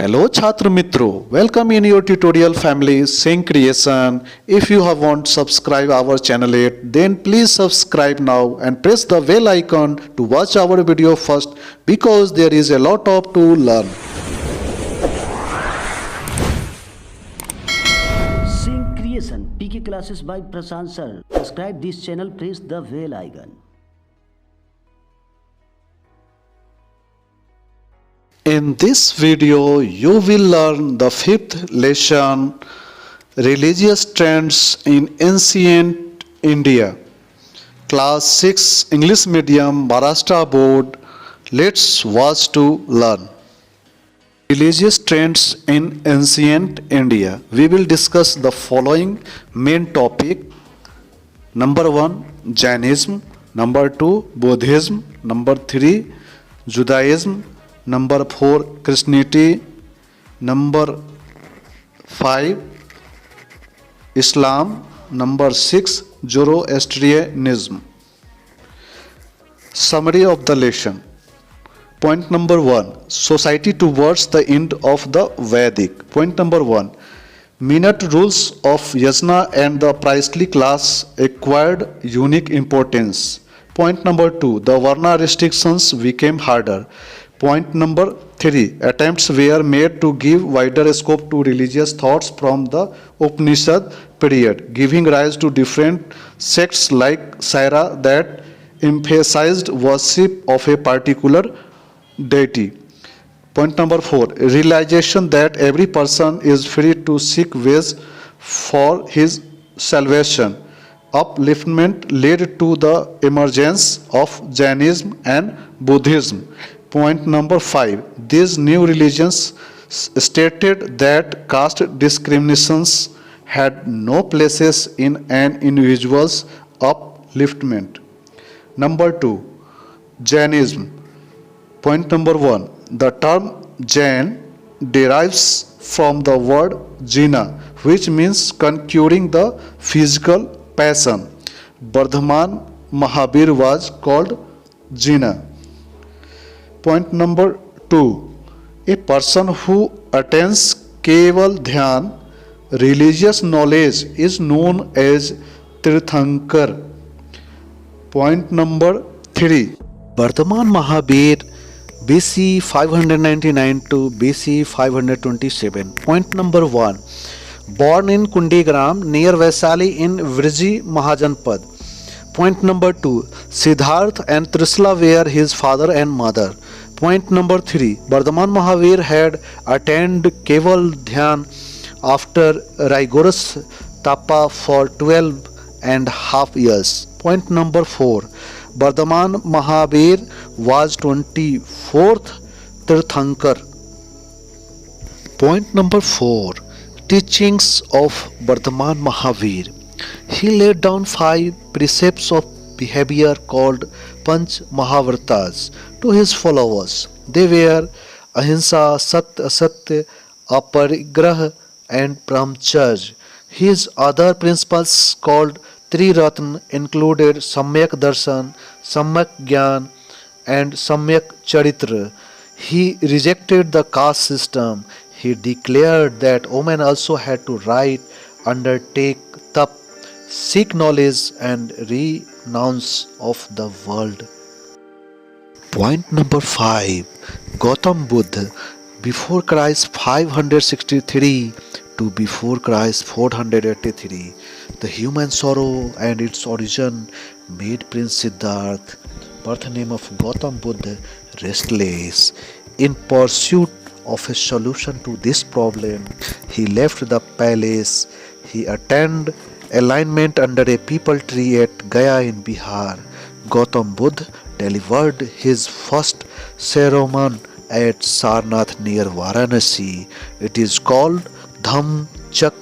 Hello Chhatra Mitro, welcome in your tutorial family Sing Creation. If you have not subscribed our channel yet, then please subscribe now and press the bell icon to watch our video first because there is a lot of to learn. Sing Creation PK classes by Prashant sir. Subscribe this channel, press the bell icon. In this video, you will learn the fifth lesson, Religious Trends in Ancient India. Class 6 English Medium Maharashtra Board. Let's watch to learn. Religious trends in ancient India. We will discuss the following main topic. Number 1, Jainism. Number 2, Buddhism. Number 3, Judaism. Number 4, Christianity. Number 5, Islam. Number 6, Zoroastrianism. Summary of the lesson. Point number 1, society towards the end of the Vedic. Point number 1, minute rules of yajna and the priestly class acquired unique importance. Point number 2, the Varna restrictions became harder. Point number 3, attempts were made to give wider scope to religious thoughts from the Upanishad period, giving rise to different sects like Saira that emphasized worship of a particular deity. Point number 4, realization that every person is free to seek ways for his salvation. Upliftment led to the emergence of Jainism and Buddhism. Point number 5, these new religions stated that caste discriminations had no places in an individual's upliftment. Number 2, Jainism. Point number 1, the term Jain derives from the word jina, which means conquering the physical passion. Bardhaman Mahavir was called Jina. Point number 2, a person who attains Keval Dhyan, religious knowledge, is known as Tirthankar. Point number 3, Bardhaman Mahavir BC 599 to BC 527. Point number 1, born in Kundigram near Vaisali in Vriji Mahajanpad. Point number 2, Siddharth and Trisla were his father and mother. Point number 3, Bardhaman Mahavir had attained Keval Dhyan after rigorous tapa for 12 and half years. Point number 4, Bardhaman Mahavir was 24th Tirthankar. Point number 4, teachings of Bardhaman Mahavir. He laid down 5 precepts of behavior called Panch Mahavartas to his followers. They were Ahimsa, Satya, Asatya, Aparigrah and Brahmacharya. His other principles called Triratna included Samyak Darshan, Samyak Gyan and Samyak Charitra. He rejected the caste system. He declared that women also had to write, undertake tap, seek knowledge and renounce of the world. Point number 5, Gautam Buddha, before Christ 563 to before Christ 483. The human sorrow and its origin made Prince Siddharth, birth name of Gautam Buddha, restless. In pursuit of a solution to this problem, he left the palace. He attained alignment under a peepal tree at Gaya in Bihar. Gautam Buddha delivered his first sermon at Sarnath near Varanasi. It is called Dham Chak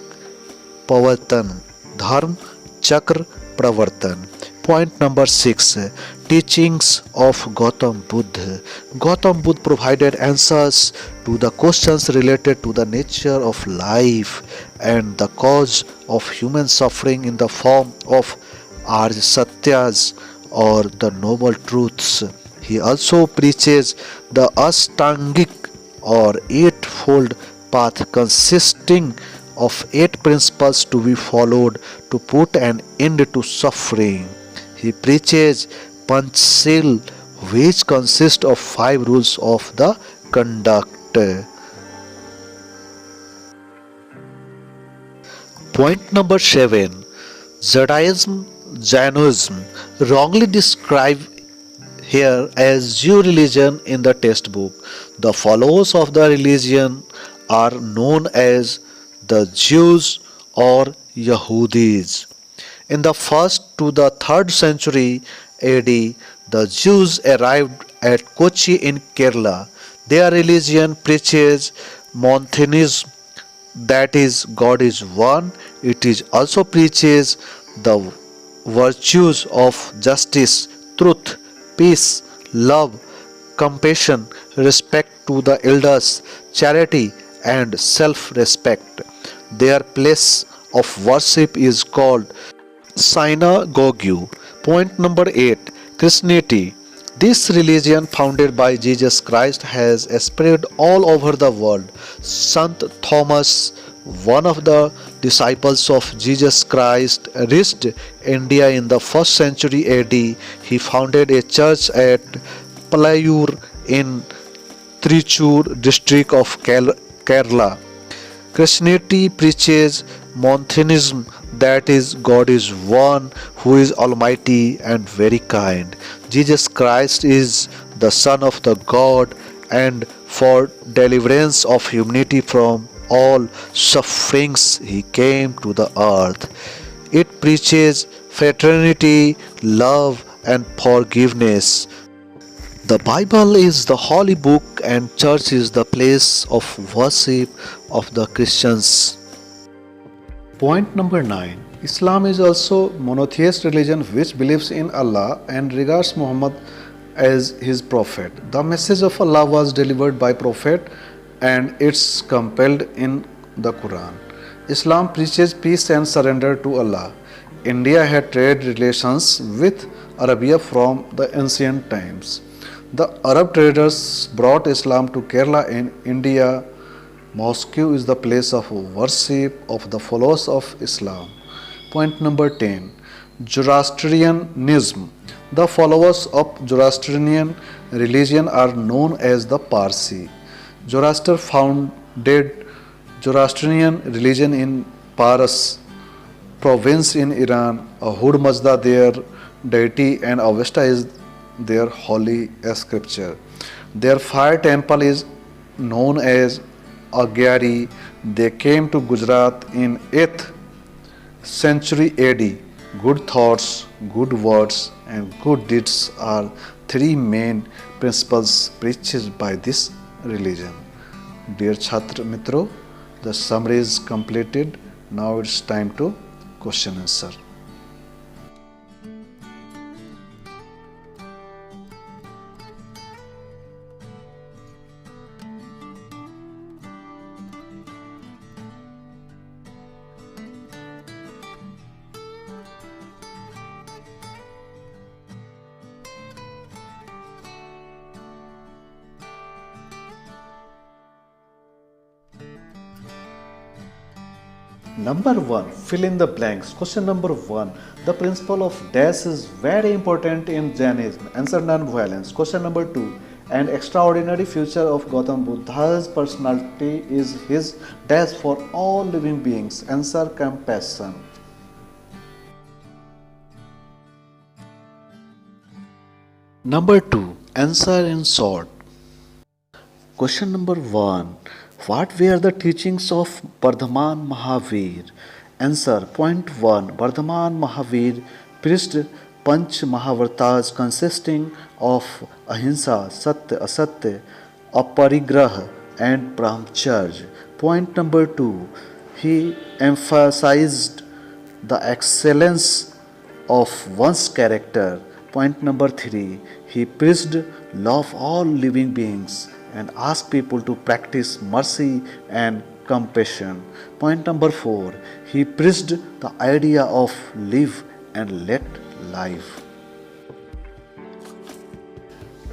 Pravartan. Dharm Chakra Pravartan. Point number 6, teachings of Gautam Buddha. Gautam Buddha provided answers to the questions related to the nature of life and the cause of human suffering in the form of Arya Satyas or the noble truths. He also preaches the Ashtangic or eightfold path consisting of eight principles to be followed to put an end to suffering. He preaches Panchsheel, which consists of five rules of the conduct. Point number 7. Judaism, Jainism, wrongly described here as Jew religion in the textbook. The followers of the religion are known as the Jews or Yahudis. In the 1st to the 3rd century AD, the Jews arrived at Kochi in Kerala. Their religion preaches monotheism, that is, God is one. It is also preaches the virtues of justice, truth, peace, love, compassion, respect to the elders, charity, and self respect. Their place of worship is called synagogue. Point number 8. Christianity. This religion founded by Jesus Christ has spread all over the world. Saint Thomas, one of the disciples of Jesus Christ, reached India in the 1st century AD. He founded a church at Palayur in Trichur district of Kerala. Christianity preaches monotheism, that is, God is one who is almighty and very kind. Jesus Christ is the Son of the God, and for deliverance of humanity from all sufferings he came to the earth. It preaches fraternity, love, and forgiveness. The Bible is the holy book and church is the place of worship of the Christians. Point number 9. Islam is also monotheist religion which believes in Allah and regards Muhammad as his prophet. The message of Allah was delivered by prophet and it's compiled in the Quran. Islam preaches peace and surrender to Allah. India had trade relations with Arabia from the ancient times. The Arab traders brought Islam to Kerala in India. Mosque is the place of worship of the followers of Islam. Point number 10. Zoroastrianism. The followers of Zoroastrian religion are known as the Parsi. Zoroaster founded Zoroastrian religion in Paras province in Iran. Ahura Mazda their deity and Avesta is their holy scripture. Their fire temple is known as Agyari. They came to Gujarat in 8th century AD. Good thoughts, good words, and good deeds are three main principles preached by this religion. Dear Chhatra Mitro, the summary is completed. Now it's time to question answer. Number 1, fill in the blanks. Question number 1, the principle of dash is very important in Jainism. Answer, non-violence. Question number 2, an extraordinary feature of Gautam Buddha's personality is his dash for all living beings. Answer, compassion. Number 2, answer in short. Question number 1, what were the teachings of Vardhaman Mahavir? Answer, point 1, Vardhaman Mahavir preached Panch Mahavartas consisting of Ahimsa, Satya, Asatya, Aparigraha and Brahmacharya. Point number 2, he emphasized the excellence of one's character. Point number 3, he preached love all living beings and asked people to practice mercy and compassion. Point number 4, he preached the idea of live and let life.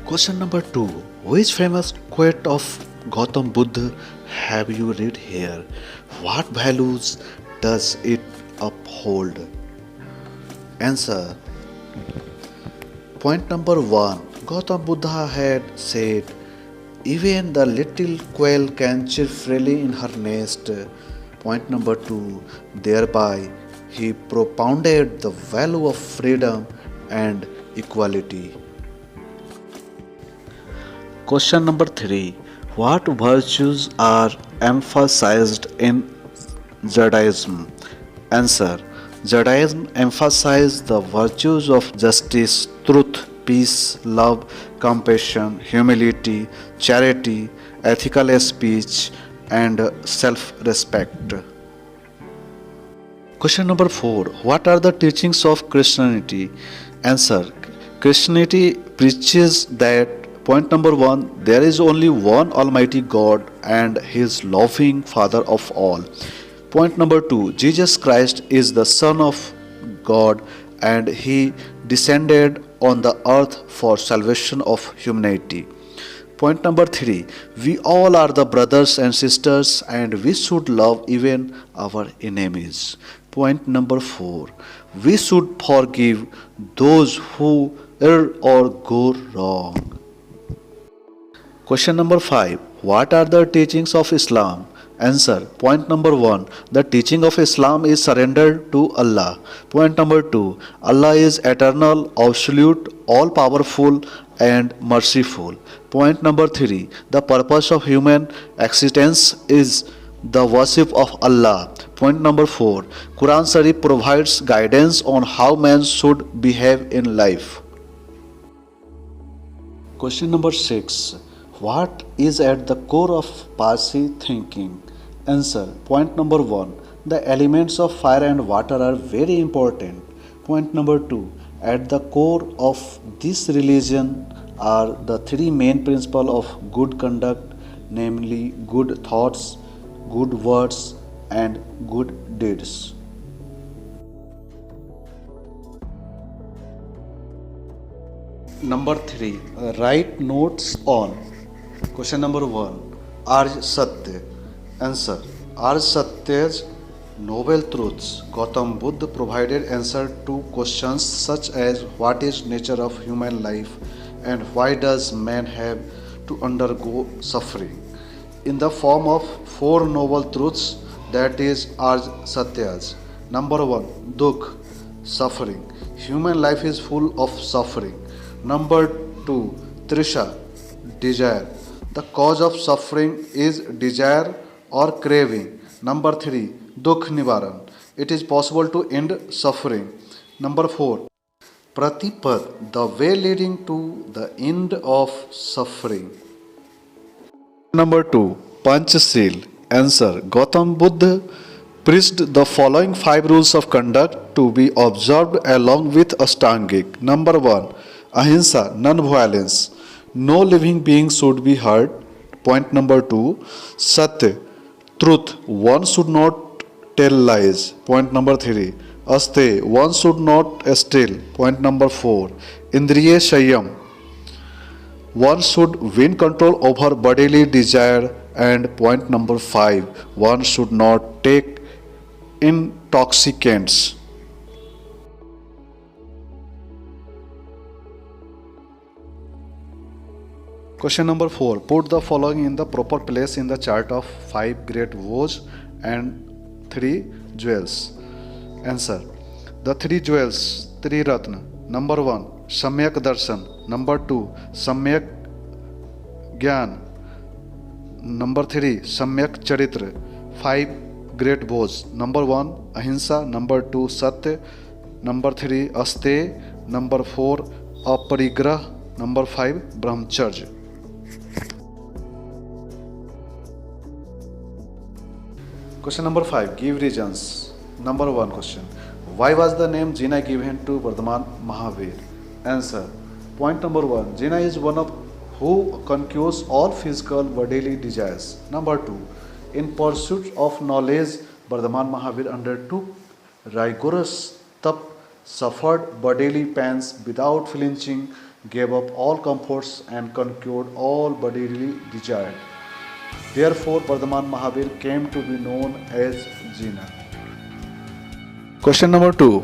Question number 2, which famous quote of Gautam Buddha have you read here? What values does it uphold? Answer. Point number 1. Gautam Buddha had said, even the little quail can chirp freely in her nest. Point number 2. Thereby he propounded the value of freedom and equality. Question number 3. What virtues are emphasized in Judaism? Answer. Judaism emphasizes the virtues of justice, truth, peace, love, compassion, humility, charity, ethical speech, and self respect. Question number 4. What are the teachings of Christianity? Answer. Christianity preaches that point number 1, there is only one Almighty God and He is loving Father of all. Point number 2, Jesus Christ is the Son of God and He descended on the earth for salvation of humanity. Point number 3, we all are the brothers and sisters and we should love even our enemies. Point number 4, we should forgive those who err or go wrong. Question number 5, what are the teachings of Islam? Answer. Point number 1, the teaching of Islam is surrender to Allah. Point number 2, Allah is eternal, absolute, all powerful and merciful. Point number 3, the purpose of human existence is the worship of Allah. Point number 4, Quran Sharif provides guidance on how man should behave in life. Question number 6, what is at the core of Parsi thinking? Answer. Point number 1, the elements of fire and water are very important. Point number 2, at the core of this religion are the three main principles of good conduct, namely good thoughts, good words, and good deeds. Number 3, write notes on. Question number 1, Arj Satya. Answer. Arj Satya's Noble Truths. Gautam Buddha provided answer to questions such as what is nature of human life and why does man have to undergo suffering in the form of four noble truths, that is Arj Satyas. Number 1, Dukh, suffering. Human life is full of suffering. Number 2, Trisha, desire. The cause of suffering is desire or craving. Number 3, Dukh Nivaran. It is possible to end suffering. Number 4, Pratipad, the way leading to the end of suffering. Number 2, Panchashil. Answer. Gautam Buddha preached the following 5 rules of conduct to be observed along with Ashtangik. Number 1, Ahimsa, non-violence. No living being should be hurt. Point number 2, Satya, truth. One should not tell lies. Point number 3, Aste, one should not steal. Point number 4, Indriya Shayam, one should win control over bodily desire. And point number 5, one should not take intoxicants. Question number 4, put the following in the proper place in the chart of 5 great woes and 3 jewels. Answer. The 3 jewels, 3 Ratna. Number 1, Samyak Darshan. Number 2, Samyak Gyan. Number 3, Samyak Charitra. 5 great vows. Number 1, Ahimsa. Number 2, Satya. Number 3, Aste. Number 4, Aparigrah. Number 5, Brahmacharya. Question number 5, give reasons. Number 1 question, why was the name Jina given to Vardhaman Mahavir? Answer. Point number 1, Jina is one of who conquers all physical bodily desires. Number 2, in pursuit of knowledge, Vardhaman Mahavir undertook rigorous tap, suffered bodily pains without flinching, gave up all comforts and conquered all bodily desire. Therefore, Vardhaman Mahavir came to be known as Jina. Question number 2.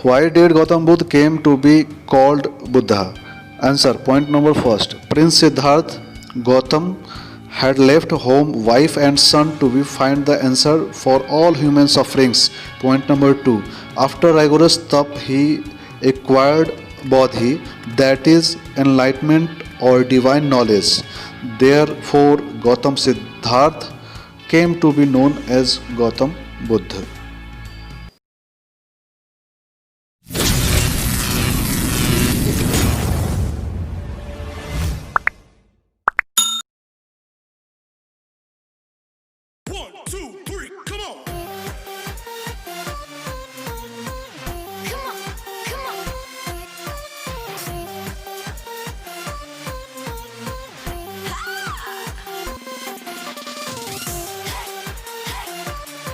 Why did Gautam Buddha came to be called Buddha? Answer. Point number first. Prince Siddharth Gautam had left home, wife and son to be find the answer for all human sufferings. Point number 2. After rigorous tap, he acquired bodhi, that is enlightenment or divine knowledge. Therefore, Gautam Siddharth came to be known as Gautam Buddha.